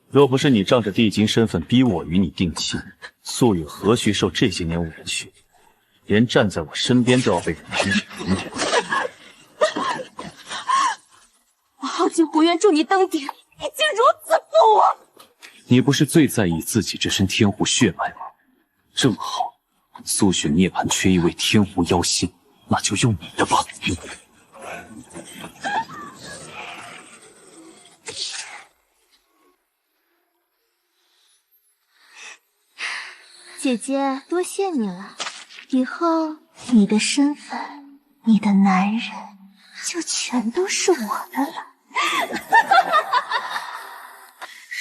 若不是你仗着帝君身份逼我与你定亲，素玉何须受这些年无人训练，连站在我身边都要被人指指点点。我耗尽胡元助你登顶，你竟如此负我！你不是最在意自己这身天狐血脉吗？正好，素雪涅槃缺一位天狐妖心，那就用你的吧。姐姐，多谢你了。以后你的身份，你的男人，就全都是我的了。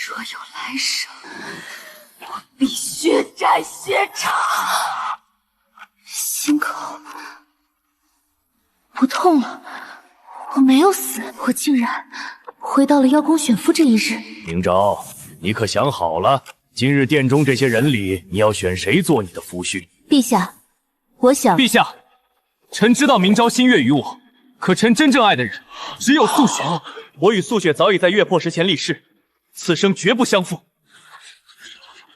若有来生，我必血债血偿。心口不痛了，我没有死，我竟然回到了邀功选夫这一日。明昭，你可想好了？今日殿中这些人里，你要选谁做你的夫婿？陛下，我想……陛下，臣知道明昭心悦于我，可臣真正爱的人只有素雪。我与素雪早已在月破石前立誓，此生绝不相负。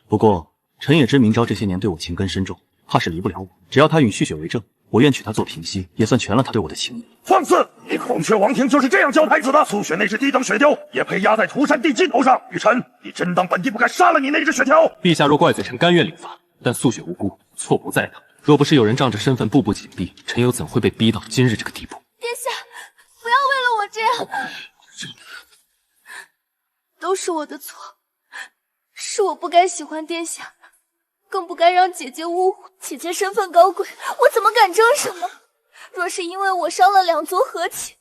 不过，臣也知明昭这些年对我情根深重，怕是离不了我。只要他允续雪为证，我愿娶她做平妻，也算全了他对我的情谊。放肆！你孔雀王庭就是这样教太子的？素雪那只低等雪貂，也配压在涂山帝姬头上？雨辰，你真当本帝不该杀了你那只雪貂？陛下若怪罪，臣甘愿领罚，但素雪无辜，错不在他。若不是有人仗着身份步步紧逼，臣又怎会被逼到今日这个地步？殿下，不要为了我这样，都是我的错，是我不该喜欢殿下，更不该让姐姐误会。姐姐身份高贵，我怎么敢争什么？若是因为我伤了两族和气，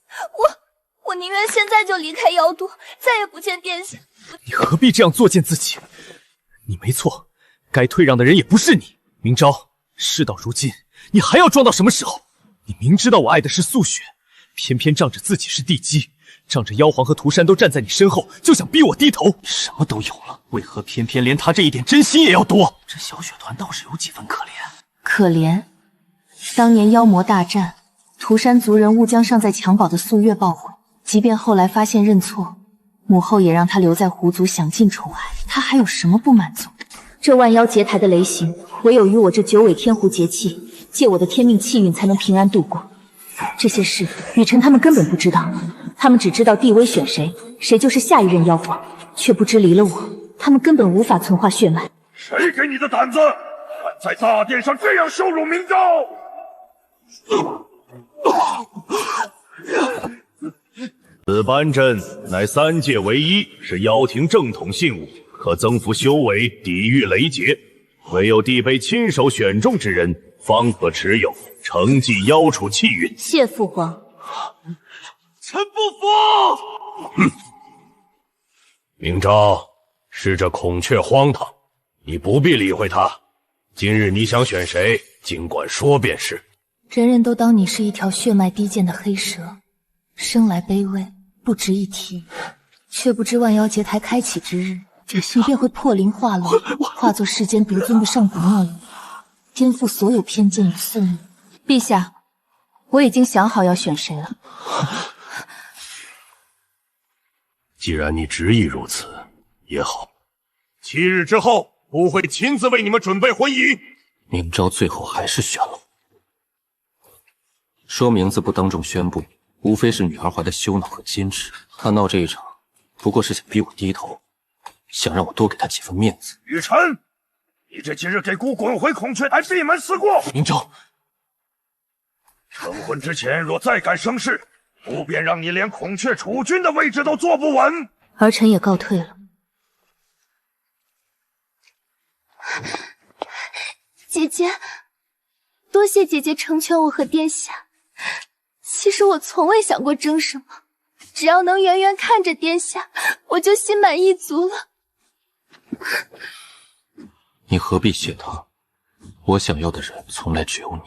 我宁愿现在就离开妖都，再也不见殿下。你何必这样作践自己？你没错，该退让的人也不是你。明昭，事到如今，你还要装到什么时候？你明知道我爱的是素雪，偏偏仗着自己是帝姬，仗着妖皇和涂山都站在你身后，就想逼我低头。什么都有了，为何偏偏连他这一点真心也要夺？这小雪团倒是有几分可怜。可怜，当年妖魔大战，涂山族人误将尚在襁褓的素月抱回，即便后来发现认错，母后也让他留在狐族享尽宠爱，他还有什么不满足？这万妖结台的雷行，唯有与我这九尾天狐结契，借我的天命气运才能平安度过。这些事，雨辰他们根本不知道，他们只知道帝威选谁，谁就是下一任妖皇，却不知离了我，他们根本无法存化血脉。谁给你的胆子，敢在大殿上这样羞辱明昭？此斑阵乃三界唯一，是妖庭正统信物，可增幅修为，抵御雷劫。唯有帝妃亲手选中之人，方可持有，承继妖储气运。谢父皇。臣不服！明昭，是这孔雀荒唐，你不必理会他。今日你想选谁，尽管说便是。人人都当你是一条血脉低贱的黑蛇，生来卑微，不值一提，却不知万妖结台开启之日，你便会破灵化龙，化作世间独尊的上古末影，颠覆所有偏见与宿命。陛下，我已经想好要选谁了。既然你执意如此，也好。7日之后，我会亲自为你们准备婚姻。明昭最后还是选了我，说名字不当众宣布，无非是女儿怀的羞恼和坚持。他闹这一场，不过是想逼我低头，想让我多给他几分面子。雨辰，你这今日给姑滚回孔雀台闭门思过！明昭，成婚之前若再敢生事，不便让你连孔雀储君的位置都坐不稳。儿臣也告退了。姐姐，多谢姐姐成全我和殿下。其实我从未想过争什么，只要能远远看着殿下，我就心满意足了。你何必谢他？我想要的人从来只有你。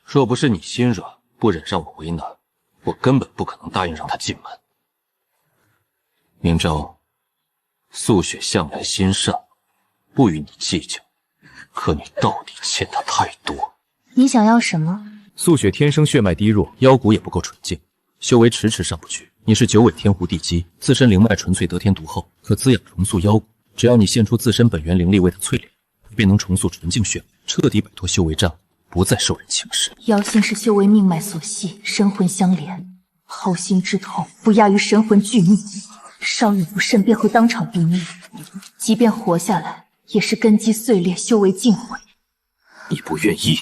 若不是你心软，不忍让我为难，我根本不可能答应让他进门。明昭，素雪向来心善，不与你计较，可你到底欠他太多。你想要什么？素雪天生血脉低弱，妖骨也不够纯净，修为迟迟上不去。你是九尾天狐地基，自身灵脉纯粹，得天独厚，可滋养重塑妖骨，只要你献出自身本源灵力为它淬炼，便能重塑纯净血脉，彻底摆脱修为障碍，不再受人轻视。妖心是修为命脉所系，神魂相连，剖心之痛不亚于神魂俱灭，稍一不慎便会当场毙命。即便活下来，也是根基碎裂，修为尽毁。你不愿意？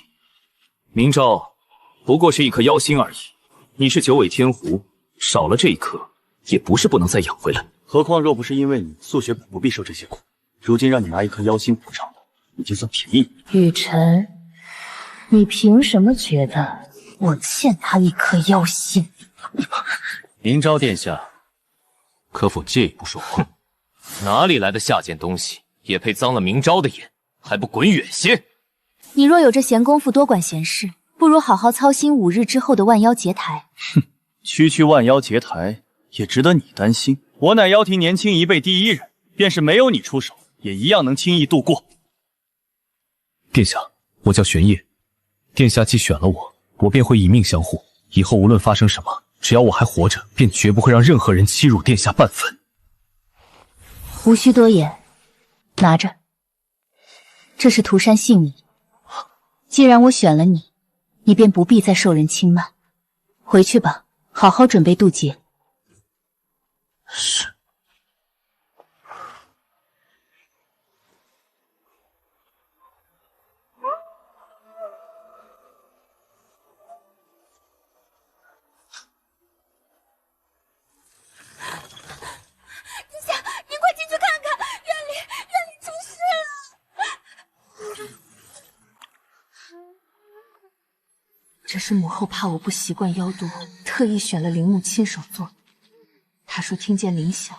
明昭，不过是一颗妖心而已。你是九尾天狐，少了这一颗，也不是不能再养回来。何况若不是因为你，素雪本不必受这些苦。如今让你拿一颗妖心补偿的，已经算便宜你。雨辰，你凭什么觉得我欠他一颗妖心？明昭殿下，可否借一步说话？哪里来的下贱东西，也配脏了明昭的眼？还不滚远些！你若有这闲工夫多管闲事，不如好好操心5日之后的万妖结台。哼，区万妖结台也值得你担心。我乃妖庭年轻一辈第一人，便是没有你出手，也一样能轻易度过。殿下，我叫玄烨，殿下既选了我，我便会以命相护。以后无论发生什么，只要我还活着，便绝不会让任何人欺辱殿下半分。无需多言，拿着，这是涂山信你。既然我选了你，你便不必再受人轻慢。回去吧，好好准备渡劫。是。殿下，您快进去看看，院里出事了。这是母后怕我不习惯妖毒，特意选了陵墓亲手做。她说听见铃响，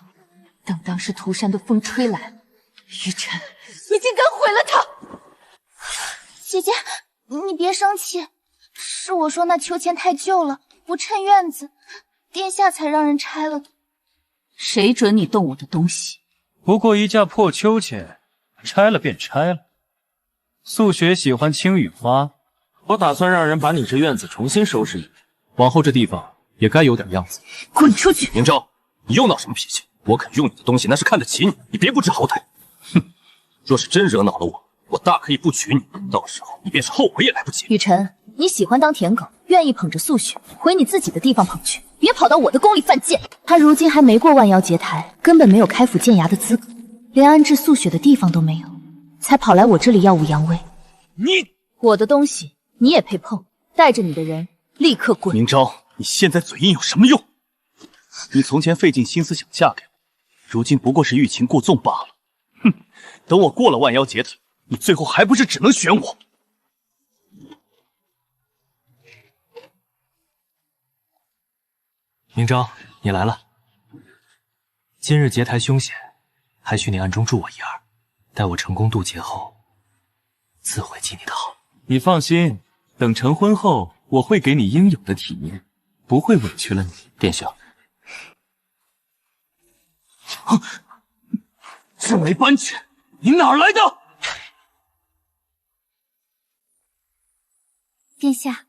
等当时涂山的风吹来，雨辰你竟敢毁了它！姐姐，你别生气，是我说那秋千太旧了，不衬院子，殿下才让人拆了的。谁准你动我的东西？不过一架破秋千，拆了便拆了。素雪喜欢青羽花，我打算让人把你这院子重新收拾一遍，往后这地方也该有点样子。滚出去！明昭，你又闹什么脾气？我肯用你的东西，那是看得起你，你别不知好歹。哼，若是真惹恼了我，我大可以不娶你，到时候你便是后悔也来不及。雨辰，你喜欢当舔狗，愿意捧着素雪回你自己的地方捧去，别跑到我的宫里犯贱。他如今还没过万妖结台，根本没有开府见衙的资格，连安置素雪的地方都没有，才跑来我这里耀武扬威。我的东西你也配碰？带着你的人立刻滚！明昭，你现在嘴硬有什么用？你从前费尽心思想嫁给我，如今不过是欲擒故纵罢了。哼，等我过了万妖结台，你最后还不是只能选我？明昭，你来了。今日结台凶险，还需你暗中助我一二。待我成功渡劫后，自会记你的好。你放心，等成婚后，我会给你应有的体面，不会委屈了你。殿下，这枚斑犬，你哪儿来的？殿下，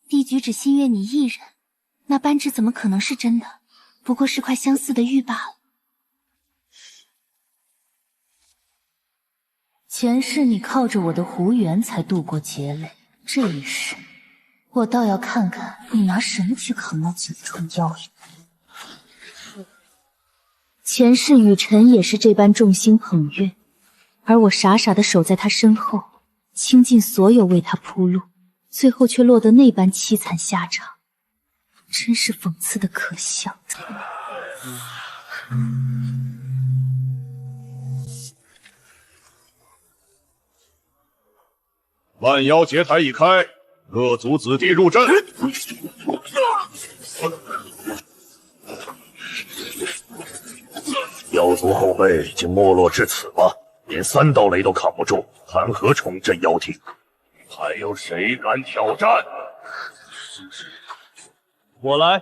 帝举只心悦你一人，那斑痣怎么可能是真的？不过是块相似的玉罢了。前世你靠着我的狐缘才渡过劫垒，这一世我倒要看看你拿什么去扛那几串妖影。前世雨辰也是这般众星捧月，而我傻傻的守在他身后，倾尽所有为他铺路，最后却落得那般凄惨下场，真是讽刺的可笑。万妖结台已开，各族子弟入阵。妖族后辈已经没落至此吗？连3道雷都扛不住，谈何重振妖庭？还有谁敢挑战？我来。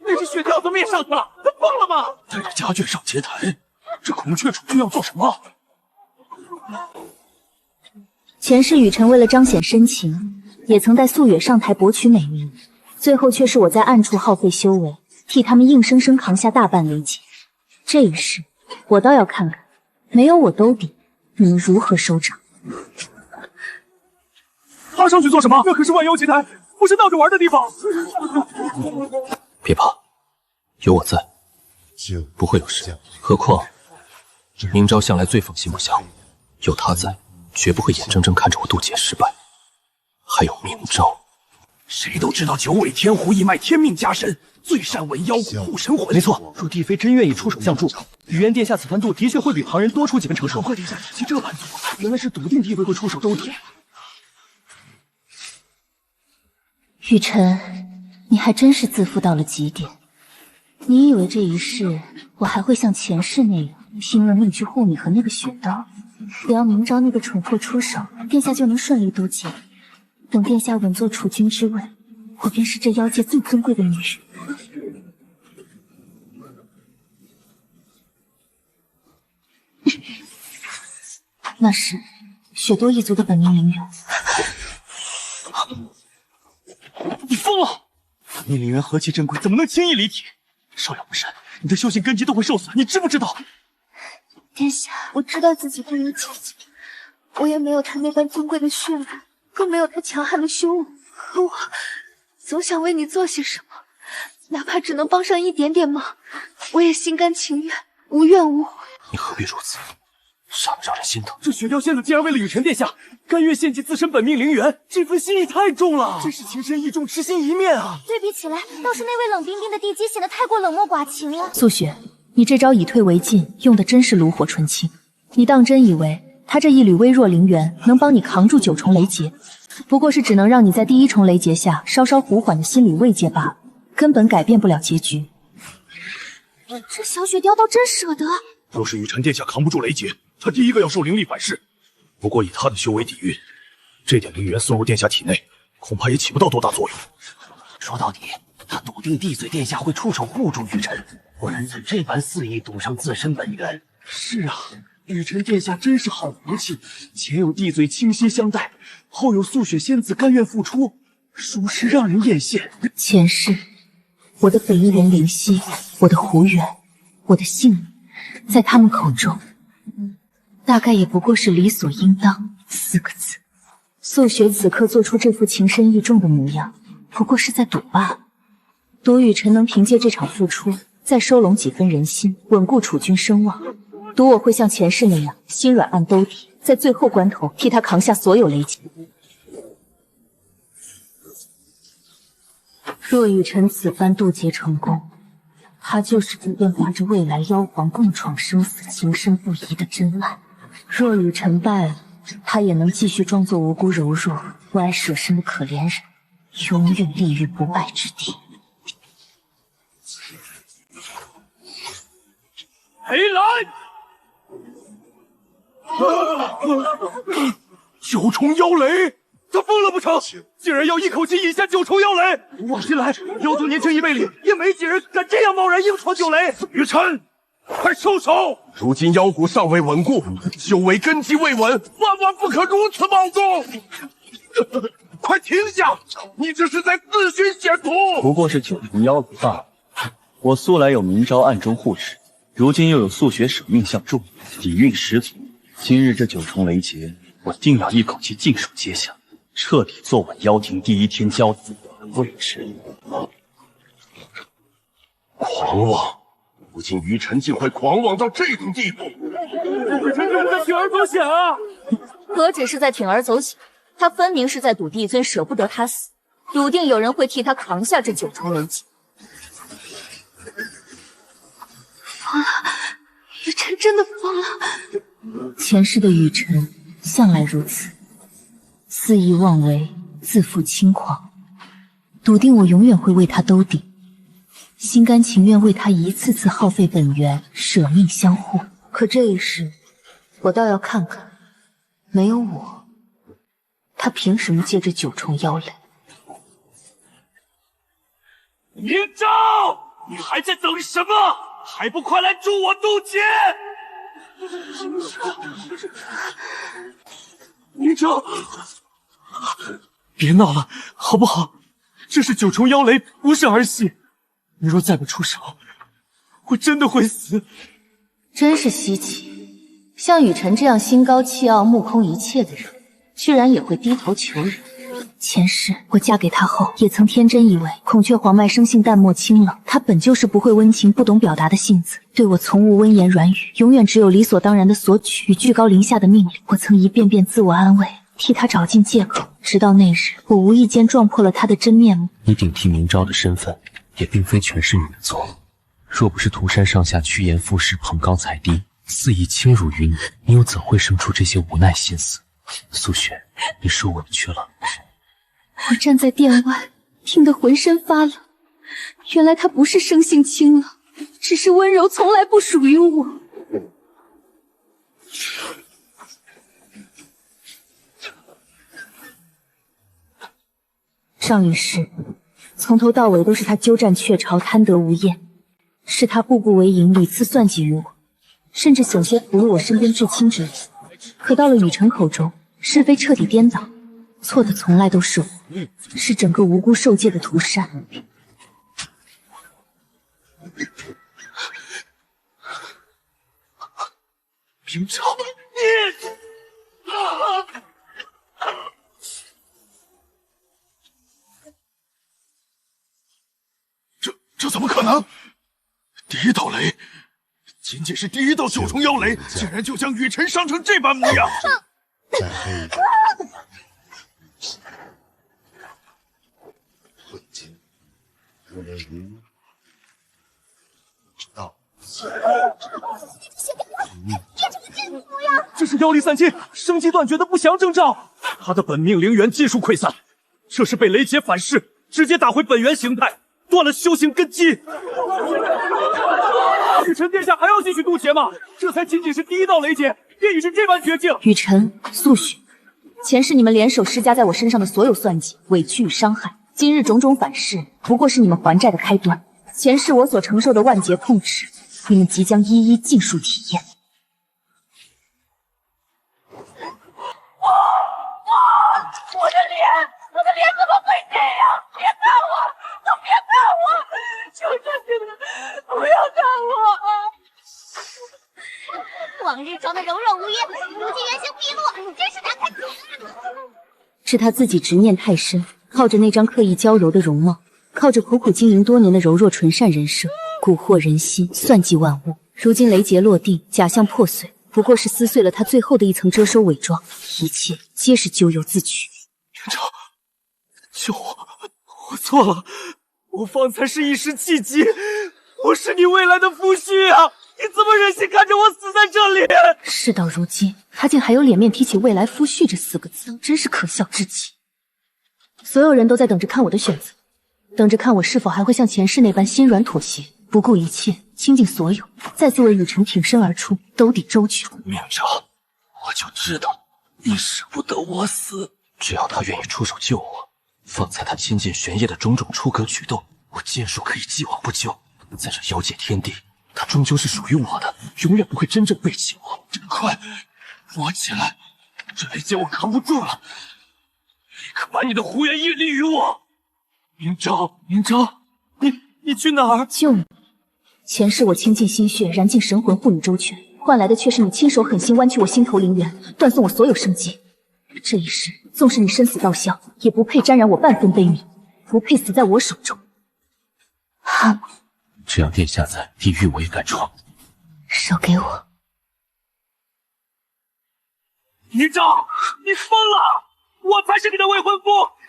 那只雪貂怎么也上去了？他疯了吗？带着家眷上结台，这孔雀出去要做什么？前世雨辰为了彰显深情，也曾带素月上台博取美名，最后却是我在暗处耗费修为，替他们硬生生扛下大半雷劫。这一世，我倒要看看，没有我兜底，你们如何收场？爬上去做什么？那可是万妖结台，不是闹着玩的地方。别怕，有我在，不会有事。何况明昭向来最放心不下我，有他在，绝不会眼睁睁看着我渡劫失败。还有明昭，谁都知道九尾天狐一脉天命加身，最善闻妖蛊护神魂。没错，若帝妃真愿意出手相助，雨渊殿下此番度的确会比旁人多出几分成熟。快殿下，其这般做法，原来是笃定帝妃会出手兜底。雨辰，你还真是自负到了极点。你以为这一世我还会像前世那样拼了命去护你和那个雪刀？只要明昭那个蠢货出手，殿下就能顺利渡劫。等殿下稳坐储君之位，我便是这妖界最尊贵的女人。那是雪多一族的本命灵元。你疯了！本命灵元何其珍贵，怎么能轻易离体？稍有不慎，你的修行根基都会受损，你知不知道？殿下，我知道自己不如姐姐，我也没有她那般尊贵的血脉，更没有她强悍的修为，可我总想为你做些什么，哪怕只能帮上一点点忙，我也心甘情愿，无怨无悔。你何必如此？傻得让人心疼。这雪雕仙子竟然为了雨辰殿下，甘愿献祭自身本命灵元，这份心意太重了，真是情深意重，痴心一面啊！对比起来，倒是那位冷冰冰的地基显得太过冷漠寡情了。素雪，你这招以退为进，用的真是炉火纯青。你当真以为他这一缕微弱灵元能帮你扛住9重雷劫？不过是只能让你在第1重雷劫下稍稍胡缓的心理慰藉罢了，根本改变不了结局。这小雪雕倒真舍得。若是雨辰殿下扛不住雷劫，他第一个要受灵力反噬。不过以他的修为底蕴，这点灵元送入殿下体内，恐怕也起不到多大作用。说到底，他笃定帝嘴殿下会出手护住雨辰，不然怎这般肆意赌上自身本源？是啊，雨辰殿下真是好福气，前有帝嘴倾心相待，后有素雪仙子甘愿付出，属实让人艳羡。前世，我的北翼人灵犀，我的胡元，我的性命，在他们口中，大概也不过是理所应当4个字。素雪此刻做出这副情深意重的模样，不过是在赌罢了。赌雨辰能凭借这场付出，再收拢几分人心，稳固储君声望。赌我会像前世那样，心软暗兜底，在最后关头替他扛下所有雷劫。若雨辰此番渡劫成功，他就是不变化着未来妖皇共闯生死、情深不移的真爱。若雨辰败了，他也能继续装作无辜柔弱、不爱舍身的可怜人，永远立于不败之地。裴兰9重妖雷，他疯了不成？竟然要一口气引下9重妖雷！往近来，妖族年轻一辈里，也没几人敢这样贸然硬闯9雷。雨辰，快收手！如今妖骨尚未稳固，修为根基未稳，万万不可如此冒动！快停下！你这是在自寻险途！不过是9重妖雷罢了。我素来有明昭暗中护持，如今又有素雪舍命相助，底蕴十足。今日这9重雷劫，我定要一口气尽数接下，彻底坐稳妖庭第1天骄子的位置。狂妄！如今于晨竟会狂妄到这种地步！雨辰这是在铤而走险啊！何止是在铤而走险，他分明是在赌帝尊舍不得他死，笃定有人会替他扛下这9重雷劫。疯了，雨辰真的疯了。前世的雨辰向来如此，肆意妄为，自负轻狂，笃定我永远会为他兜底，心甘情愿为他一次次耗费本源，舍命相护。可这一世，我倒要看看，没有我，他凭什么借这9重妖雷？明昭，你还在等什么？还不快来助我渡劫！明昭，别闹了，好不好？这是九重妖雷，不是儿戏。你若再不出手，我真的会死。真是稀奇，像雨辰这样心高气傲、目空一切的人，居然也会低头求人。前世我嫁给他后，也曾天真以为孔雀皇脉生性淡漠清冷，他本就是不会温情、不懂表达的性子，对我从无温言软语，永远只有理所当然的索取与居高临下的命令。我曾一遍遍自我安慰，替他找尽借口，直到那日，我无意间撞破了他的真面目。你顶替明昭的身份，也并非全是你的错。若不是涂山上下趋炎附势、捧高踩低，肆意侵辱于你，你又怎会生出这些无奈心思？素雪，你受委屈了。我站在殿外，听得浑身发冷。原来他不是生性清冷，只是温柔从来不属于我。上一世，从头到尾都是他鸠占鹊巢、贪得无厌，是他步步为营、屡次算计于我，甚至险些俘虏我身边至亲之人。可到了雨辰口中，是非彻底颠倒，错的从来都是我，是整个无辜受戒的涂山。明昭，这怎么可能？第一道雷，仅仅是第一道九重妖雷，竟然就将雨辰伤成这般模样！在黑夜，会见我的云道。这是妖力散尽、生机断绝的不祥征兆。他的本命灵元尽数溃散，这是被雷劫反噬，直接打回本源形态，断了修行根基。雨辰殿下还要继续渡劫吗？这才仅仅是第一道雷劫，便已是这般绝境。雨辰、素雪，前世你们联手施加在我身上的所有算计、委屈与伤害，今日种种反噬，不过是你们还债的开端。前世我所承受的万劫痛斥，你们即将一一尽数体验。我的脸怎么会这样？别看我，都别看我！求求你们，不要看我！往日装的柔弱无言，如今原形毕露，真是难看极了。是他自己执念太深，靠着那张刻意娇柔的容貌，靠着苦苦经营多年的柔弱纯善人设，蛊惑人心，算计万物。如今雷劫落定，假象破碎，不过是撕碎了他最后的一层遮羞伪装，一切皆是咎由自取。明昭，救我！我错了，我方才是一时气急，我是你未来的夫婿啊！你怎么忍心看着我死在这里？事到如今，他竟还有脸面提起未来夫婿这4个字，真是可笑至极。所有人都在等着看我的选择，等着看我是否还会像前世那般心软妥协，不顾一切，倾尽所有，再次为雨辰挺身而出，兜底周全。明昭，我就知道你舍不得我死。只要他愿意出手救我，方才他亲近玄烨的种种出格举动，我剑术可以既往不咎。在这妖界天地，他终究是属于我的，永远不会真正背弃我。快，躲起来！这雷劫我扛不住了，立刻把你的胡言业力于我！明昭，你去哪儿？救你！前世我倾尽心血，燃尽神魂护你周全，换来的却是你亲手狠心剜去我心头灵元，断送我所有生机。这一世，纵使你生死道消，也不配沾染我半分悲悯，不配死在我手中。哈！只要殿下在，地狱我也敢闯。手给我！明昭，你疯了！我才是你的未婚夫，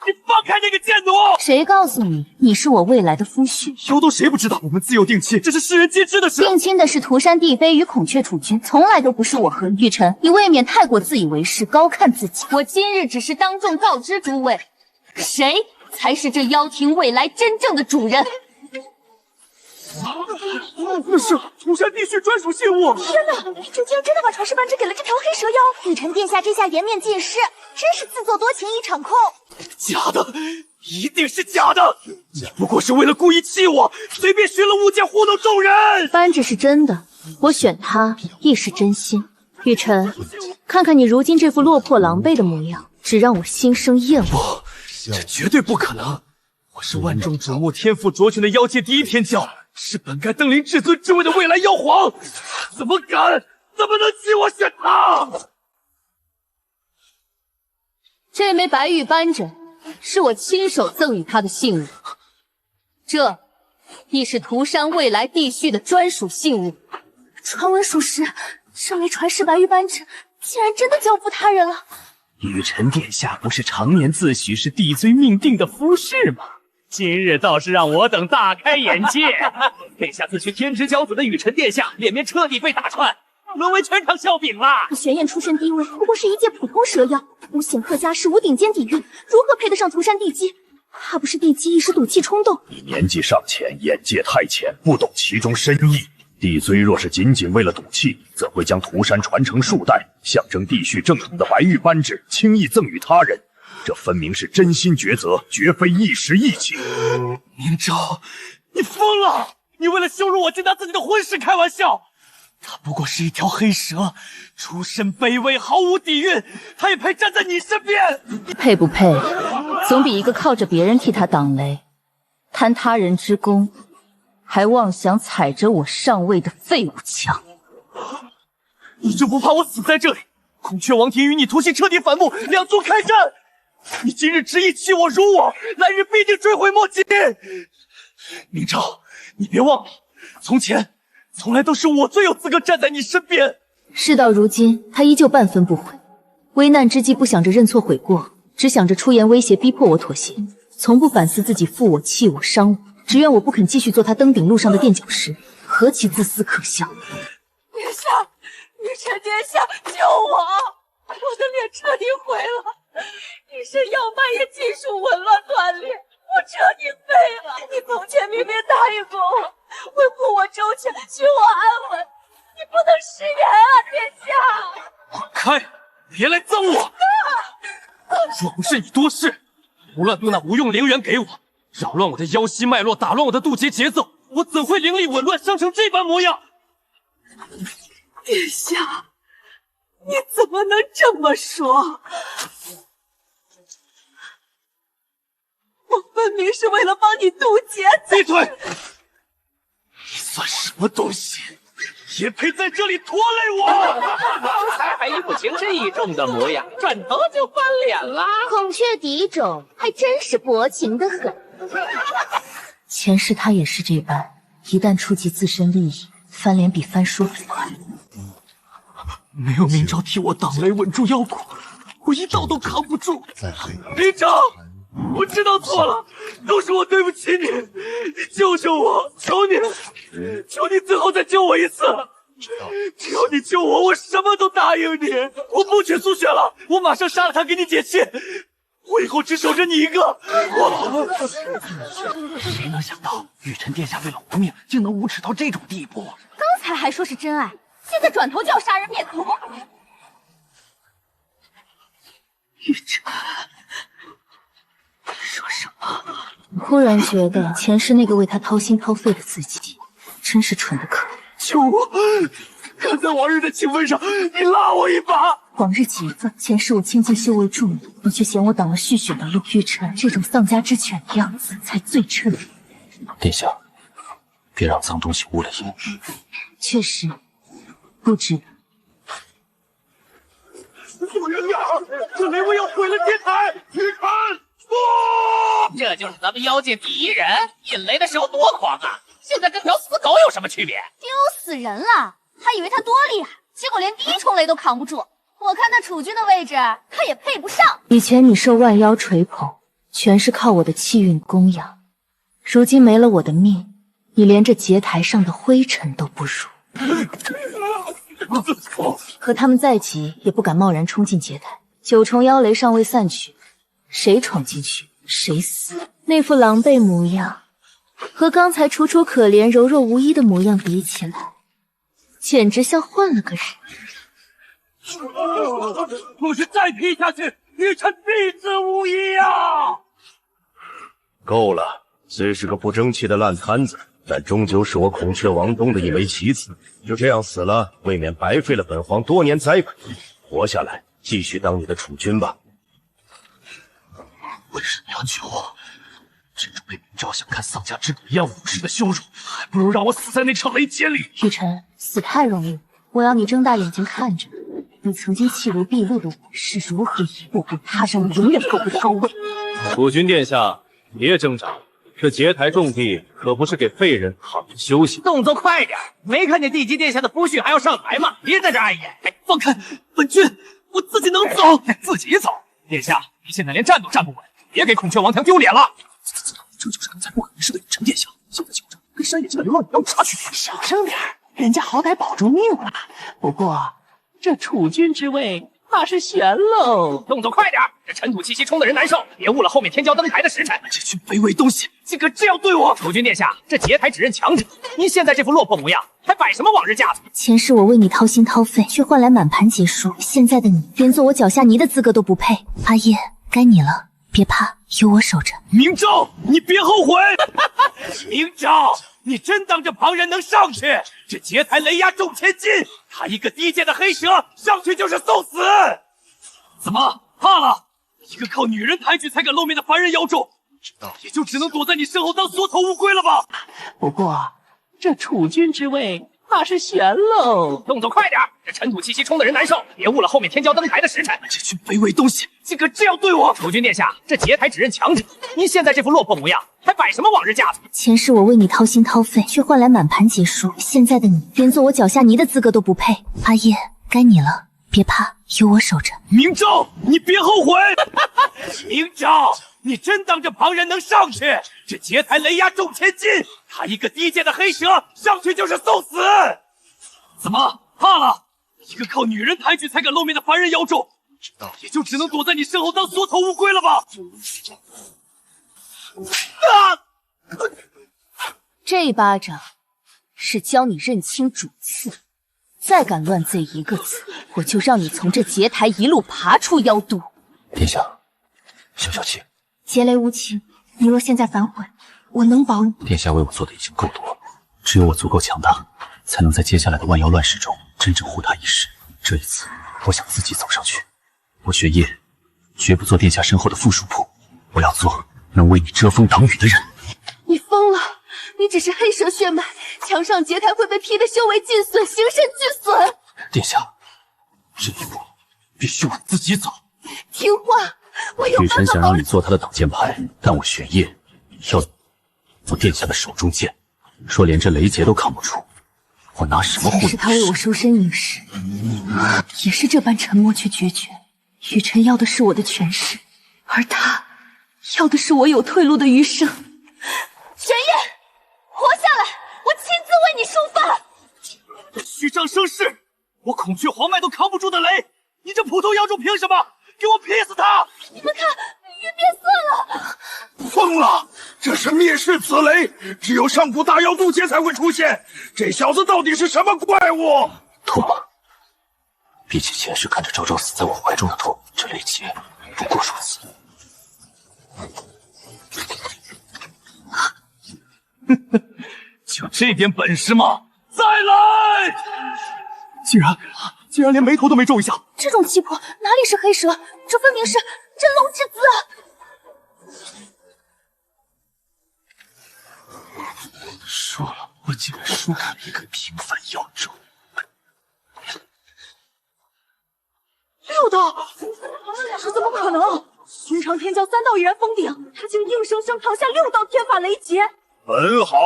你放开那个贱奴！谁告诉你你是我未来的夫婿？妖都谁不知道我们自幼定亲，这是世人皆知的事。定亲的是涂山帝妃与孔雀楚君，从来都不是我和你。雨辰，你未免太过自以为是，高看自己。我今日只是当众告知诸位，谁才是这妖庭未来真正的主人。那是涂山帝婿专属信物！天哪，这竟然真的把传世扳指给了这条黑蛇妖！雨辰殿下这下颜面尽失，真是自作多情一场空。假的，一定是假的！你不过是为了故意气我，随便寻了物件糊弄众人。扳指是真的，我选他亦是真心。雨辰，看看你如今这副落魄狼狈的模样，只让我心生厌恶。这绝对不可能！我是万众瞩目、天赋卓群的妖界第一天骄，是本该登临至尊之位的未来妖皇，怎么敢？怎么能替我选他？这枚白玉扳指是我亲手赠予他的信物，这亦是涂山未来帝婿的专属信物。传闻属实，这枚传世白玉扳指竟然真的交付他人了。雨辰殿下不是常年自诩是帝尊命定的夫婿吗？今日倒是让我等大开眼界。殿下自诩天之骄子的雨辰殿下，脸面彻底被打穿，沦为全场笑柄啦！玄燕出身低微，不过是一介普通蛇妖，无显赫家世，无顶尖底蕴，如何配得上涂山地基？怕不是地基一时赌气冲动。你年纪尚浅，眼界太浅，不懂其中深意。帝尊若是仅仅为了赌气，怎会将涂山传承数代、象征帝序正统的白玉扳指轻易赠与他人？这分明是真心抉择，绝非一时意气。明昭，你疯了！你为了羞辱我，竟拿自己的婚事开玩笑！他不过是一条黑蛇，出身卑微，毫无底蕴，他也配站在你身边？配不配，总比一个靠着别人替他挡雷、贪他人之功，还妄想踩着我上位的废物强。你就不怕我死在这里？孔雀王庭与你图形彻底反目，两族开战。你今日执意弃我辱我，来日必定追悔莫及。明昭，你别忘了，从前从来都是我最有资格站在你身边。事到如今，他依旧半分不悔。危难之际，不想着认错悔过，只想着出言威胁，逼迫我妥协，从不反思自己负我、弃我、伤我，只怨我不肯继续做他登顶路上的垫脚石，何其自私可笑！殿下，雨辰殿下，救我！我的脸彻底毁了，一身妖脉也尽数紊乱断裂，我彻底废了。你从前明明答应过我，会护我周全，许我安稳，你不能食言啊，殿下！滚开！别来憎我！若不是你多事，胡乱渡那无用灵元给我，扰乱我的妖息脉络，打乱我的渡劫节奏，我怎会灵力紊乱，伤成这般模样？殿下，你怎么能这么说？我分明是为了帮你渡劫。闭嘴！你算什么东西？也配在这里拖累我？刚才还一副情深意重的模样，转头就翻脸啦！孔雀嫡种还真是薄情的很。前世他也是这般，一旦触及自身利益，翻脸比翻书还快。没有明昭替我挡雷，稳住妖骨，我一刀都扛不住。明昭，我知道错了，都是我对不起你，你救救我，求你，求你最后再救我一次。只要你救我，我什么都答应你。我不娶苏雪了，我马上杀了她给你解气。我以后只守着你一个。谁能想到雨辰殿下为了活命，竟能无耻到这种地步？刚才还说是真爱，现在转头就要杀人灭口。玉辰，说什么？忽然觉得前世那个为他掏心掏肺的自己，真是蠢得可怜。救我！看在往日的情分上，你拉我一把。往日几分，前世我倾尽修为助你却嫌我挡了续雪的路。玉辰这种丧家之犬的样子，才最彻底。殿下，别让脏东西污了眼。确实，不值得。不人呀！这雷威要毁了天台！玉辰，不！这就是咱们妖界第一人，引雷的时候多狂啊！现在跟条死狗有什么区别？丢死人了！他以为他多厉害，结果连第一重雷都扛不住。我看他储君的位置，他也配不上。以前你受万妖垂捧，全是靠我的气运供养，如今没了我的命，你连这劫台上的灰尘都不如。和他们在一起，也不敢贸然冲进劫台。九重妖雷尚未散去，谁闯进去谁死。那副狼狈模样，和刚才楚楚可怜、柔弱无依的模样比起来，简直像换了个人。若是再劈下去，玉辰必死无疑啊！够了，虽是个不争气的烂摊子，但终究是我孔雀王东的一枚棋子。就这样死了，未免白费了本皇多年栽培。活下来，继续当你的储君吧。为什么要救我！这种被明昭像看丧家之狗一样无视的羞辱，还不如让我死在那场雷劫里。雨辰，死太容易，我要你睁大眼睛看着，你曾经弃如敝履的我是如何一步步踏上永远够不到位。楚君殿下，别挣扎，这劫台重地可不是给废人好人休息。动作快点，没看见地基殿下的夫婿还要上台吗？别在这碍眼！放开本君，我自己能走。自己走？殿下，你现在连站都站不稳，别给孔雀王庭丢脸了。这就是刚才不可一世的雨辰殿下，现在求着跟山野间的流浪鸟有啥区别？小声点，人家好歹保住命了。不过这储君之位怕是悬喽。动作快点，这尘土气息冲得人难受，别误了后面天骄登台的时辰。这群卑微东西，竟敢这样对我！储君殿下，这劫台只认强者，您现在这副落魄模样，还摆什么往日架子？前世我为你掏心掏肺，却换来满盘皆输。现在的你，连做我脚下泥的资格都不配。阿叶，该你了。别怕，有我守着。明昭，你别后悔！明昭，你真当这旁人能上去？这劫台雷压重千斤，他一个低贱的黑蛇上去就是送死。怎么怕了？一个靠女人抬举才敢露面的凡人妖种，也就只能躲在你身后当缩头乌龟了吧？不过这储君之位怕是悬喽。动作快点，这尘土气息冲得人难受，别误了后面天骄登台的时辰。这群卑微东西，竟敢这样对我！储君殿下，这劫台只认强者，您现在这副落魄模样，还摆什么往日架子？前世我为你掏心掏肺，却换来满盘皆输。现在的你，连做我脚下泥的资格都不配。阿叶，该你了。别怕，有我守着。明昭，你别后悔！明昭，你真当这旁人能上去？这劫台雷压重千斤，他一个低贱的黑蛇上去就是送死。怎么怕了？一个靠女人抬举才敢露面的凡人妖种，也就只能躲在你身后当缩头乌龟了吧？这一巴掌是教你认清主次，再敢乱罪一个字，我就让你从这劫台一路爬出妖都。殿下，消消气。劫雷无情，你若现在反悔，我能保你。殿下为我做的已经够多了，只有我足够强大，才能在接下来的万妖乱世中真正护他一世。这一次，我想自己走上去。我雪夜绝不做殿下身后的附属仆，我要做能为你遮风挡雨的人。你疯了！你只是黑蛇血脉，墙上劫台会被劈得修为尽损，形神俱损。殿下，这一步必须我自己走。听话，我有雨辰想让你做他的挡箭牌，但我玄烨要做殿下的手中剑，说连这雷劫都扛不住，我拿什么护你？是他为我收身隐士，也是这般沉默却决绝。雨辰要的是我的权势，而他要的是我有退路的余生。玄烨，活下来，我亲自为你出发。虚张声势，我孔雀皇脉都扛不住的雷，你这普通妖种凭什么？给我劈死他！你们看，云变色了。疯了！这是灭世此雷，只有上古大妖渡劫才会出现。这小子到底是什么怪物？唾沫，比起前世看着昭昭死在我怀中的痛，这雷劫不过如此。就这点本事吗？再来！竟然连眉头都没皱一下。这种气魄哪里是黑蛇，这分明是真龙之姿。输了，我竟然输给了一个平凡妖种。6道，这怎么可能？寻常天骄3道已然封顶，他竟硬生生扛下6道天法雷劫。很好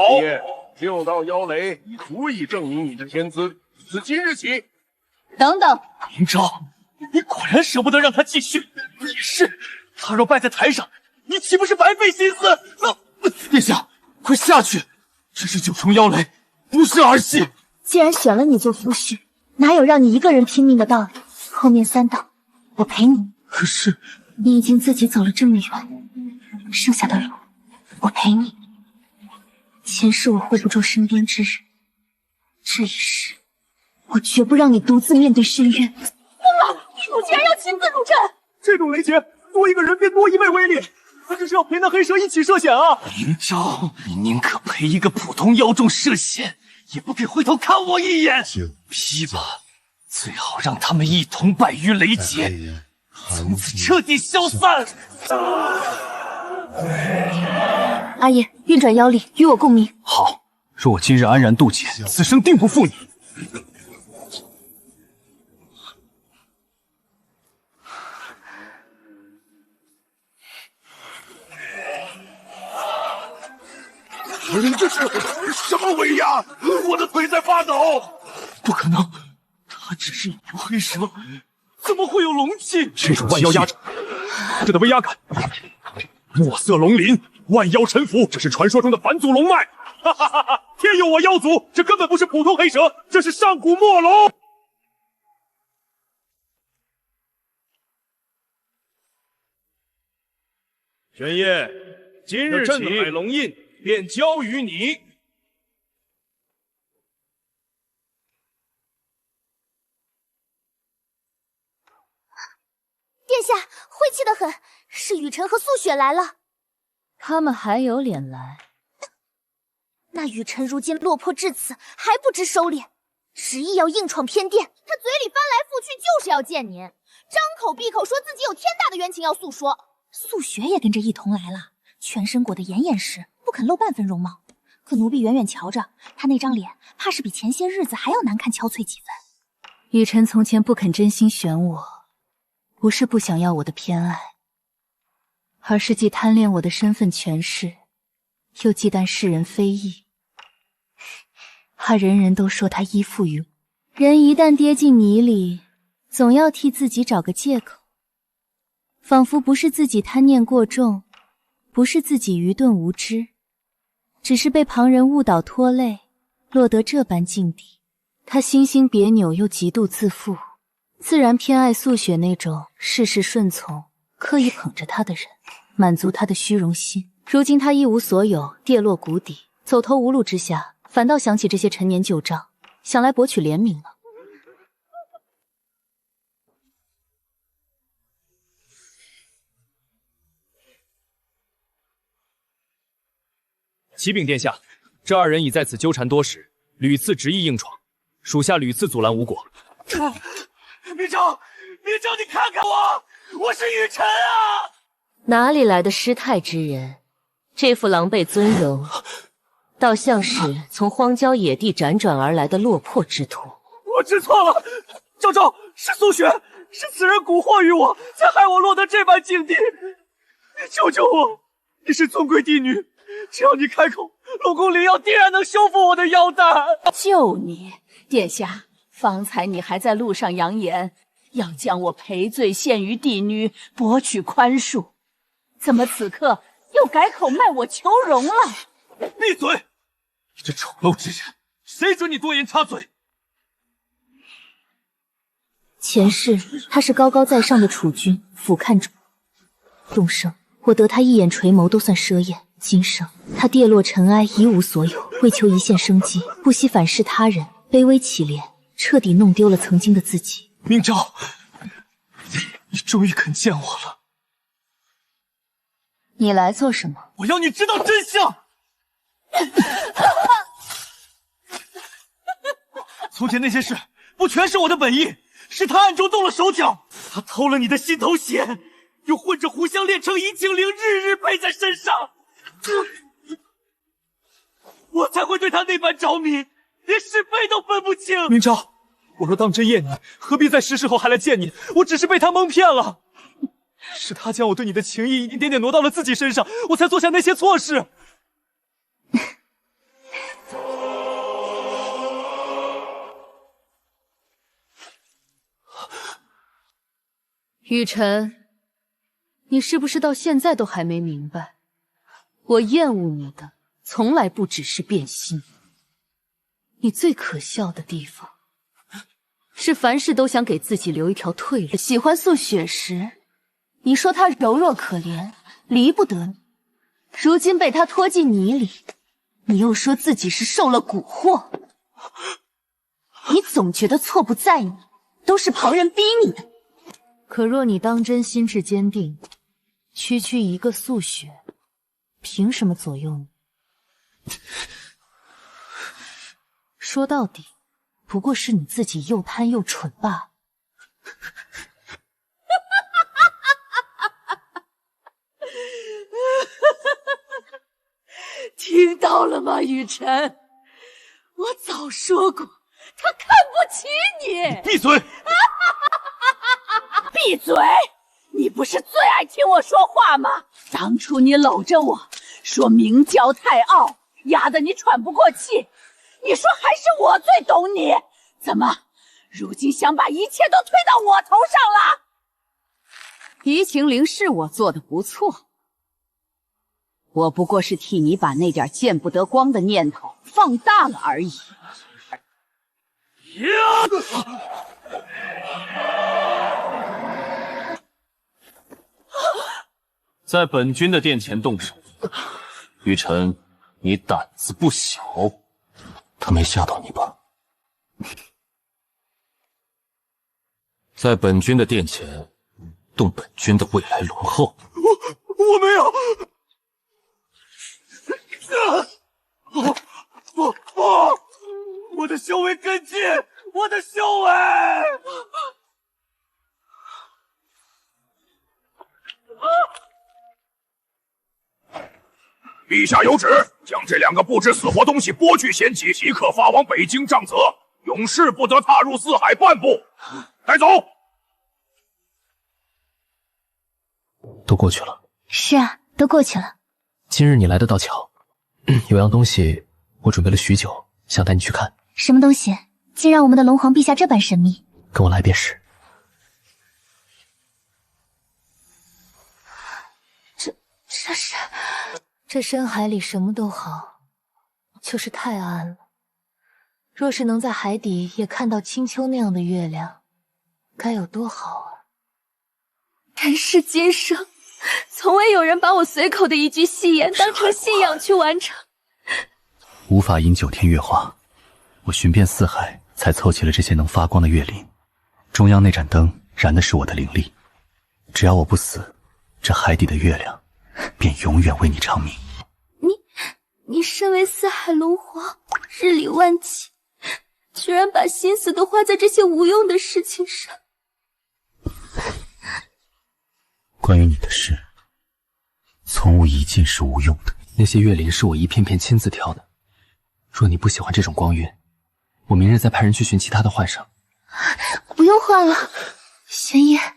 ，6道妖雷已足以证明你的天资。自今日起，等等，明昭，你果然舍不得让他继续。也是，他若败在台上，你岂不是白费心思？殿下，快下去！这是9重妖雷，不是儿戏。既然选了你做夫婿，哪有让你一个人拼命的道理？后面3道，我陪你。可是你已经自己走了这么远，剩下的路，我陪你。前世我护不住身边之人，这一世，我绝不让你独自面对深渊。疯了！你竟然要亲自入阵！这种雷劫，多一个人便多一倍威力。他这是要陪那黑蛇一起涉险啊！明昭，你宁可陪一个普通妖种涉险，也不给回头看我一眼。劈吧，最好让他们一同败于雷劫，从此彻底消散。阿爷，运转妖力，与我共鸣。好，若我今日安然渡劫，此生定不负你。这是什么威压？我的腿在发抖。不可能，他只是一条黑蛇，怎么会有龙气？这种万妖压着，这的威压感。墨色龙鳞，万妖臣服，这是传说中的返祖龙脉。哈哈哈哈！天佑我妖族，这根本不是普通黑蛇，这是上古墨龙。玄烨，今日起海龙印便交于你。殿下，晦气得很，是雨辰和素雪来了。他们还有脸来？那雨辰如今落魄至此，还不知收敛，执意要硬闯偏殿。他嘴里翻来覆去就是要见您，张口闭口说自己有天大的冤情要诉说。素雪也跟着一同来了，全身裹得严严实，不肯露半分容貌。可奴婢远远瞧着，他那张脸，怕是比前些日子还要难看憔悴几分。雨辰从前不肯真心选我，不是不想要我的偏爱，而是既贪恋我的身份权势，又忌惮世人非议，怕人人都说他依附于我。人一旦跌进泥里，总要替自己找个借口，仿佛不是自己贪念过重，不是自己愚钝无知，只是被旁人误导拖累，落得这般境地。他心心别扭又极度自负，自然偏爱素雪那种事事顺从、刻意捧着他的人，满足他的虚荣心。如今他一无所有，跌落谷底，走投无路之下，反倒想起这些陈年旧账，想来博取怜悯了。启禀殿下，这二人已在此纠缠多时，屡次执意硬闯，属下屡次阻拦无果。明昭，你看看我是雨辰啊！哪里来的失态之人？这副狼狈尊容，倒像是从荒郊野地辗转而来的落魄之徒。我知错了，昭昭，是素雪，是此人蛊惑于我，才害我落得这般境地。你救救我！你是尊贵帝女，只要你开口，龙宫灵药定然能修复我的腰带。救你，殿下！方才你还在路上扬言要将我赔罪献于帝女，博取宽恕，怎么此刻又改口卖我求荣了？闭嘴！你这丑陋之人，谁准你多言插嘴？前世他是高高在上的储君，俯瞰着我，永生我得他一眼垂眸都算奢艳，今生他跌落尘埃，一无所有，为求一线生机，不惜反噬他人，卑微乞怜，彻底弄丢了曾经的自己。明昭，你终于肯见我了。你来做什么？我要你知道真相。从前那些事不全是我的本意，是他暗中动了手脚。他偷了你的心头血，又混着狐香炼成怡情灵，日日背在身上，我才会对他那般着迷，连是非都分不清。明昭，我若当真厌你，何必在是时候还来见你？我只是被他蒙骗了，是他将我对你的情谊一点点挪到了自己身上，我才做下那些错事。雨辰，你是不是到现在都还没明白？我厌恶你的从来不只是变心，你最可笑的地方是凡事都想给自己留一条退路。喜欢素雪时，你说她柔弱可怜，离不得你；如今被她拖进泥里，你又说自己是受了蛊惑。你总觉得错不在你，都是旁人逼你的。可若你当真心智坚定，区区一个素雪，凭什么左右你？说到底，不过是你自己又贪又蠢罢了。听到了吗，雨辰？我早说过，他看不起你。闭嘴！闭嘴！你不是最爱听我说话吗？当初你搂着我说明娇太傲，压得你喘不过气。你说还是我最懂你，怎么，如今想把一切都推到我头上了？移情铃是我做的不错，我不过是替你把那点见不得光的念头放大了而已。在本君的殿前动手，雨辰，你胆子不小。他没吓到你吧？在本君的殿前动本君的未来龙后，我没有。不！我的修为根基，我的修为！陛下有旨，将这2个不知死活东西剥去嫌弃，即刻发往北京杖责，永世不得踏入四海半步。带走。都过去了。是啊，都过去了。今日你来的倒巧，有样东西我准备了许久，想带你去看。什么东西？竟让我们的龙皇陛下这般神秘？跟我来便是。这是……这深海里什么都好，就是太暗了。若是能在海底也看到青丘那样的月亮，该有多好啊！人世今生，从未有人把我随口的一句戏言当成信仰去完成。无法饮9天月华，我寻遍四海，才凑齐了这些能发光的月灵。中央那盏灯燃的是我的灵力，只要我不死，这海底的月亮便永远为你长明。你身为四海龙皇，日理万机，居然把心思都花在这些无用的事情上。关于你的事，从无一件是无用的。那些月灵是我一片片亲自挑的。若你不喜欢这种光晕，我明日再派人去寻其他的换上。不用换了，玄烨，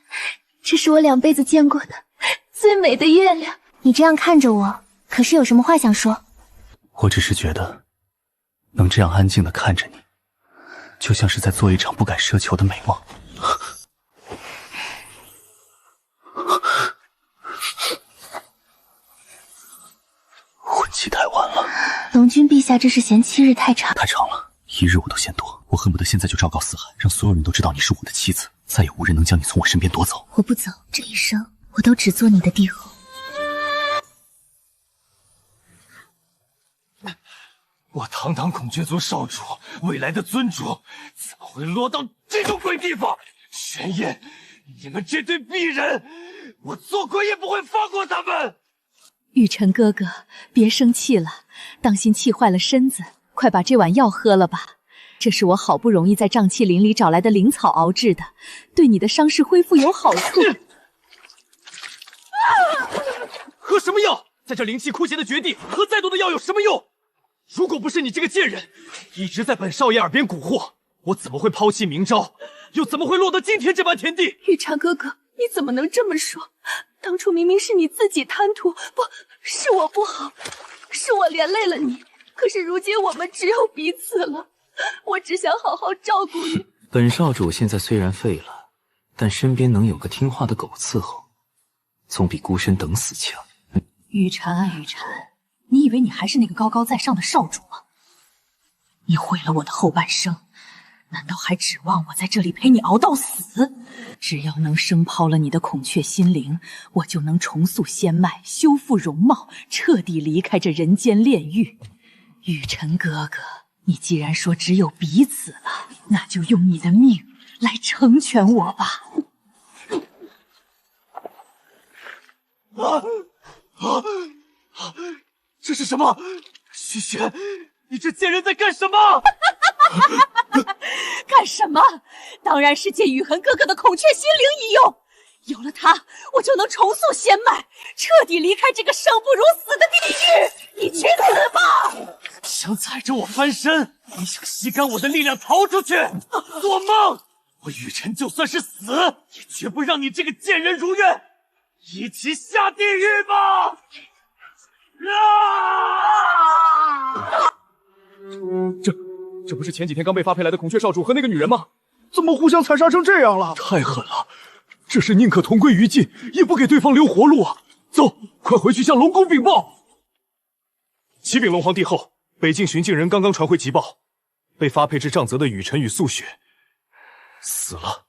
这是我2辈子见过的最美的月亮。你这样看着我，可是有什么话想说？我只是觉得，能这样安静地看着你，就像是在做一场不敢奢求的美梦。婚期太晚了，龙君陛下这是嫌7日太长？太长了，1日我都嫌多。我恨不得现在就昭告四海，让所有人都知道你是我的妻子，再也无人能将你从我身边夺走。我不走，这一生我都只做你的帝后。我堂堂孔雀族少主，未来的尊主，怎么会落到这种鬼地方？玄烨，你们这对璧人，我做鬼也不会放过他们！雨辰哥哥，别生气了，当心气坏了身子，快把这碗药喝了吧。这是我好不容易在瘴气林里找来的灵草熬制的，对你的伤势恢复有好处。喝什么药？在这灵气枯竭的绝地，喝再多的药有什么用？如果不是你这个贱人一直在本少爷耳边蛊惑，我怎么会抛弃明昭，又怎么会落得今天这般田地？玉婵哥哥，你怎么能这么说？当初明明是你自己贪图，不是我不好，是我连累了你。可是如今我们只有彼此了，我只想好好照顾你。本少主现在虽然废了，但身边能有个听话的狗伺候，总比孤身等死强。雨辰啊雨辰，你以为你还是那个高高在上的少主吗？你毁了我的后半生，难道还指望我在这里陪你熬到死？只要能生抛了你的孔雀心灵，我就能重塑仙脉，修复容貌，彻底离开这人间炼狱。雨辰哥哥，你既然说只有彼此了，那就用你的命来成全我吧。这是什么？徐玄，你这贱人在干什么？干什么？当然是借雨痕哥哥的孔雀心灵一用，有了它，我就能重塑仙脉，彻底离开这个生不如死的地狱。你去死吧！想踩着我翻身，你想吸干我的力量逃出去？做梦！我雨辰就算是死，也绝不让你这个贱人如愿！一起下地狱吧！这不是前几天刚被发配来的孔雀少主和那个女人吗？怎么互相残杀成这样了？太狠了！这是宁可同归于尽，也不给对方留活路啊！走，快回去向龙宫禀报。启禀龙皇帝后，北境巡境人刚刚传回急报，被发配至杖泽的雨辰与素雪死了。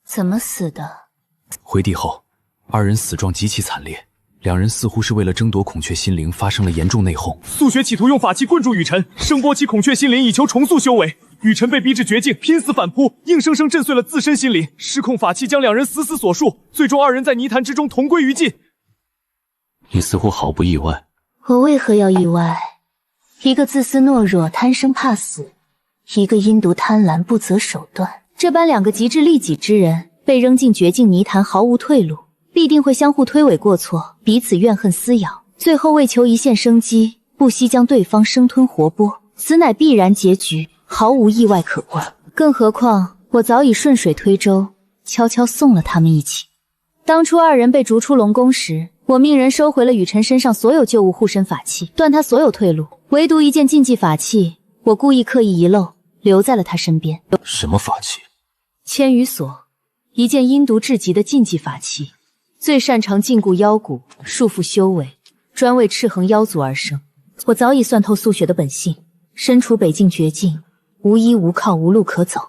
怎么死的？回帝后，二人死状极其惨烈，两人似乎是为了争夺孔雀心灵发生了严重内讧。素雪企图用法器困住雨辰，声波其孔雀心灵以求重塑修为。雨辰被逼至绝境，拼死反扑，硬生生震碎了自身心灵，失控法器将两人死死锁束，最终二人在泥潭之中同归于尽。你似乎毫不意外。我为何要意外？一个自私懦弱、贪生怕死，一个阴毒贪婪、不择手段，这般两个极致利己之人，被扔进绝境泥潭，毫无退路，必定会相互推诿过错，彼此怨恨撕咬，最后为求一线生机，不惜将对方生吞活剥，此乃必然结局，毫无意外可观。更何况我早已顺水推舟，悄悄送了他们一起。当初二人被逐出龙宫时，我命人收回了雨辰身上所有旧物护身法器，断他所有退路，唯独一件禁忌法器，我故意刻意遗漏，留在了他身边。什么法器？千羽锁，一件阴毒至极的禁忌法器，最擅长禁锢妖骨，束缚修为，专为赤衡妖族而生。我早已算透素雪的本性，身处北境绝境，无依无靠，无路可走。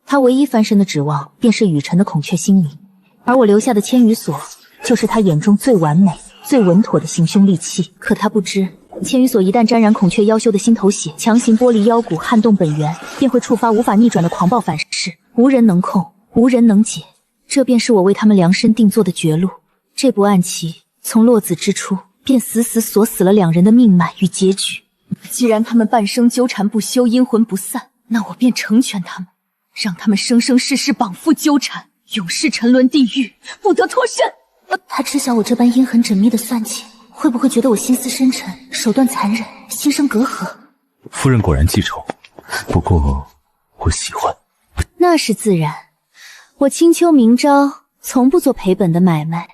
他唯一翻身的指望，便是雨辰的孔雀心灵，而我留下的千羽锁，就是他眼中最完美、最稳妥的行凶利器。可他不知，千羽锁一旦沾染孔雀妖修的心头血，强行剥离妖骨，撼动本源，便会触发无法逆转的狂暴反噬，无人能控，无人能解。这便是我为他们量身定做的绝路。这部暗器从落子之初便死死锁死了两人的命脉与结局。既然他们半生纠缠不休，阴魂不散，那我便成全他们，让他们生生世世绑缚纠缠，永世沉沦地狱，不得脱身。他知晓我这般阴狠缜密的算计，会不会觉得我心思深沉，手段残忍，心生隔阂？夫人果然记仇，不过我喜欢。那是自然，我青丘明朝从不做赔本的买卖，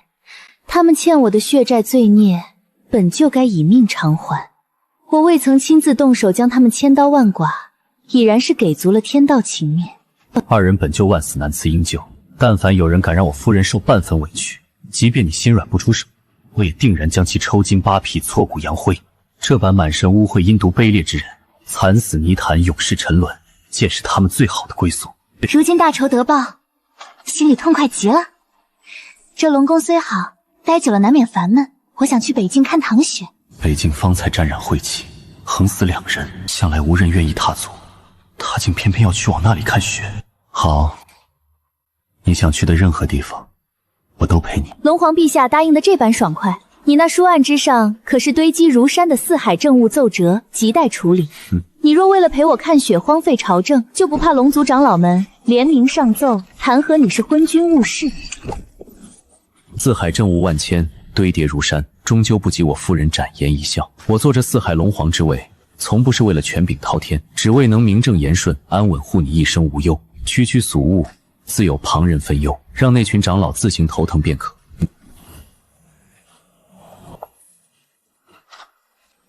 他们欠我的血债罪孽，本就该以命偿还。我未曾亲自动手将他们千刀万剐，已然是给足了天道情面。二人本就万死难辞营救，但凡有人敢让我夫人受半分委屈，即便你心软不出手，我也定然将其抽筋扒皮，挫骨扬灰。这般满身污秽、阴毒、卑劣之人，惨死泥潭，永世沉沦，便是他们最好的归宿。如今大仇得报，心里痛快极了。这龙宫虽好，待久了难免烦闷。我想去北境看唐雪。北境方才沾染晦气，横死两人，向来无人愿意踏足，他竟偏偏要去往那里看雪。好，你想去的任何地方，我都陪你。龙皇陛下答应的这般爽快，你那书案之上可是堆积如山的四海政务奏折，亟待处理。你若为了陪我看雪荒废朝政，就不怕龙族长老们联名上奏，弹劾你是昏君误事？四海政务万千，堆叠如山，终究不及我夫人展颜一笑。我做这四海龙皇之位，从不是为了权柄滔天，只为能名正言顺、安稳护你一生无忧。区区俗物，自有旁人分忧，让那群长老自行头疼便可。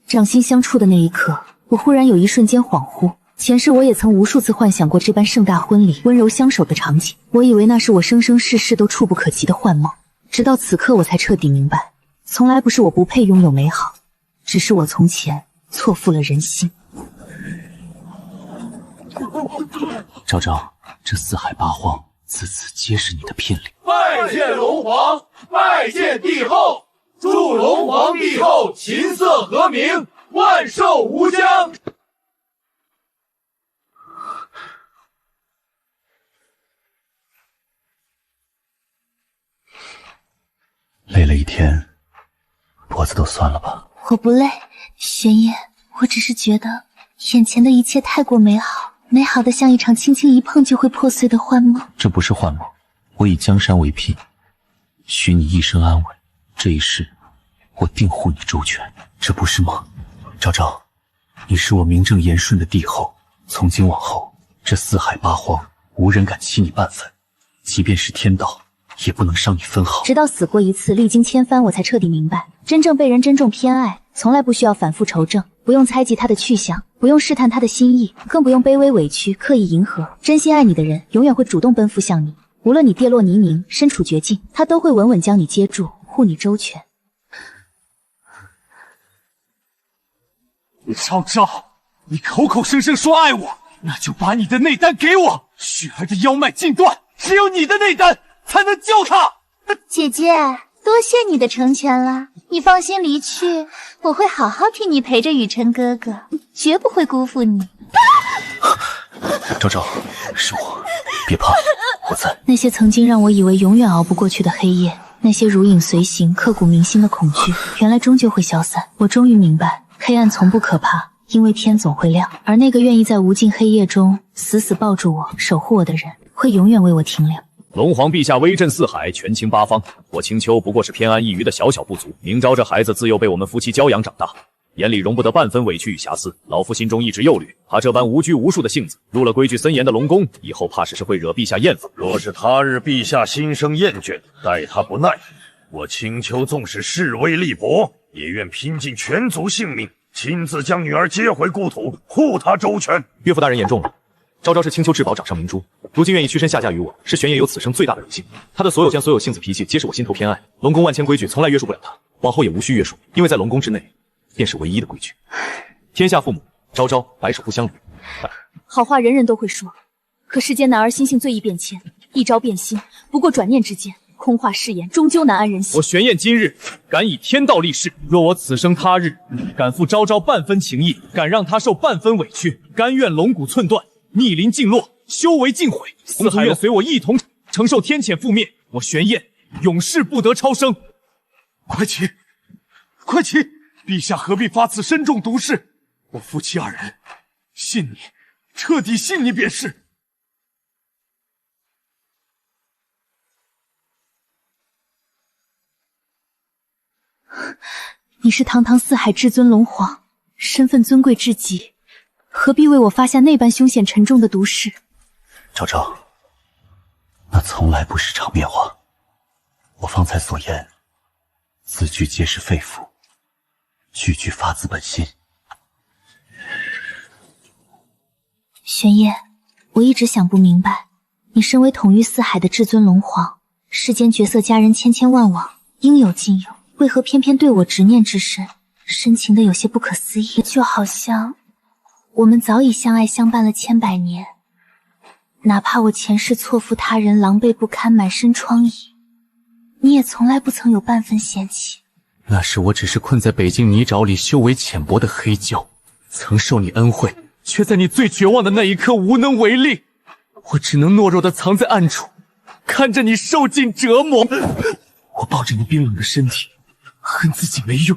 掌心相触的那一刻，我忽然有一瞬间恍惚，前世我也曾无数次幻想过这般盛大婚礼、温柔相守的场景，我以为那是我生生世世都触不可及的幻梦。直到此刻，我才彻底明白，从来不是我不配拥有美好，只是我从前错付了人心。昭昭，这四海八荒，次次皆是你的聘礼。拜见龙皇，拜见帝后，祝龙皇帝后琴瑟和鸣，万寿无疆。累了一天，脖子都酸了吧？我不累，玄烨，我只是觉得眼前的一切太过美好，美好的像一场轻轻一碰就会破碎的幻梦。这不是幻梦，我以江山为聘，许你一生安稳。这一世，我定护你周全。这不是梦。昭昭，你是我名正言顺的帝后，从今往后，这四海八荒无人敢欺你半分，即便是天道，也不能伤你分毫。直到死过一次，历经千帆，我才彻底明白，真正被人珍重偏爱，从来不需要反复求证，不用猜忌他的去向，不用试探他的心意，更不用卑微委屈，刻意迎合。真心爱你的人，永远会主动奔赴向你，无论你跌落泥泞，身处绝境，他都会稳稳将你接住，护你周全。昭昭，你口口声声说爱我，那就把你的内丹给我。雪儿的腰脉尽断，只有你的内丹才能救她。姐姐，多谢你的成全了。你放心离去，我会好好替你陪着雨辰哥哥，绝不会辜负你。昭昭，是我，别怕，我在。那些曾经让我以为永远熬不过去的黑夜，那些如影随形、刻骨铭心的恐惧，原来终究会消散。我终于明白，黑暗从不可怕，因为天总会亮。而那个愿意在无尽黑夜中死死抱住我、守护我的人，会永远为我停留。龙皇陛下威震四海，权倾八方，我青丘不过是偏安一隅的小小部族。明昭这孩子自幼被我们夫妻娇养长大，眼里容不得半分委屈与瑕疵。老夫心中一直忧虑，他这般无拘无束的性子，入了规矩森严的龙宫，以后怕是会惹陛下厌烦。若是他日陛下心生厌倦，待他不耐，我青丘纵使势微力薄，也愿拼尽全族性命，亲自将女儿接回故土，护她周全。岳父大人言重了。昭昭是青丘至宝掌上明珠，如今愿意屈身下嫁于我，是玄烨有此生最大的荣幸。他的所有所有性子脾气，皆是我心头偏爱。龙宫万千规矩，从来约束不了他，往后也无需约束，因为在龙宫之内，便是唯一的规矩。天下父母，昭昭白首不相离。好话人人都会说，可世间男儿心性最易变迁，一朝变心，不过转念之间。空话誓言，终究难安人心。我玄烨今日敢以天道立誓，若我此生他日敢负昭昭半分情谊，敢让他受半分委屈，甘愿龙骨寸断，逆鳞尽落，修为尽毁，四海人随我一同承受天谴覆灭。我玄烨永世不得超生。快起，快起！陛下何必发此深重毒誓？我夫妻二人信你，彻底信你便是。你是堂堂四海至尊龙皇，身份尊贵至极，何必为我发下那般凶险沉重的毒誓？昭昭，那从来不是场面话。我方才所言，字句皆是肺腑，句句发自本心。玄烨，我一直想不明白，你身为统御四海的至尊龙皇，世间绝色佳人千千万网，应有尽有，为何偏偏对我执念至深，深情的有些不可思议？就好像我们早已相爱相伴了千百年，哪怕我前世错付他人，狼狈不堪，满身疮痍，你也从来不曾有半分嫌弃。那时我只是困在北境泥沼里，修为浅薄的黑鹫，曾受你恩惠，却在你最绝望的那一刻无能为力。我只能懦弱地藏在暗处，看着你受尽折磨。我抱着你冰冷的身体，恨自己没用。